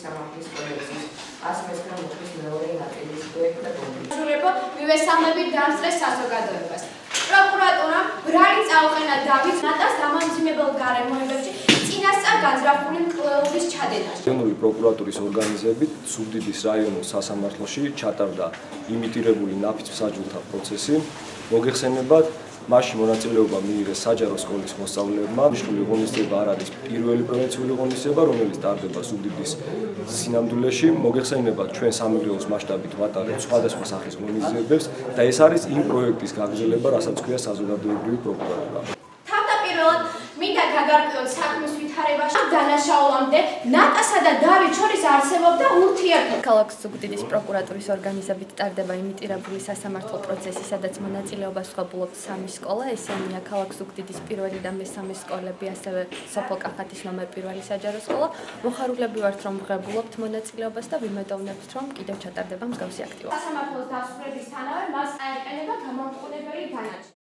სამართლის კოდექსის 119 მეორე ნაწილის პროექტა გულება მივესალმებით დამსწრეს საზოგადოებას. პროკურატურამ ბრალი წაუყენა დავით ნატას დამამძიმებელ გარემოებებში წინასწარ განზრახული მკვლელობის ჩადენაში. რეგიონული პროკურატურის ორგანიზებით სუბდიდის რაიონულ სასამართლოში ჩატარდა იმიტირებული ნაფიც მსაჯულთა პროცესი. მოგეხსენებათ, მასში მონაწილეობა მიიღეს საჯარო სკოლის მოსწავლეებმა. მნიშვნელოვანი ღონისძიება არ არის პირველი პროვინციული ღონისძიება, რომელიც ტარდება სუბდიდის სინამდვილეში. მოგეხსენებათ, ჩვენ სამეგრელოს მასშტაბით ვატარებთ სხვადასხვა სახის ღონისძიებებს და ეს არის იმ პროექტის გაგრძელება, რასაც ქვია საზოგადოებრივი პროკურატურა. თავდაპირველად მინდა გაგარკვიოთ საქმის ვითარებაში დანაშაულამდე ნატასა და დავით შორის არსებობდა ურთიერთობა. ქალაქ ზუგდიდის პროკურატურის ორგანიზებით ტარდება იმიტირებული სასამართლო პროცესი, სადაც მონაწილეობას ხვებულობთ 3 სკოლა, ესენია ქალაქ ზუგდიდის 1 და მე-3 სკოლები, ასევე სოფელ კახეთის ნომერ 1 საჯარო სკოლა. მოხარულები ვართ, რომ ვღებულობთ მონაწილეობას და ვიმედოვნებთ, რომ კიდევ ჩატარდება მსგავსი აქტივობა. სასამართლოს დასრულებისთანავე მას აეყენება გამამტყუნებელი დანაჩენი.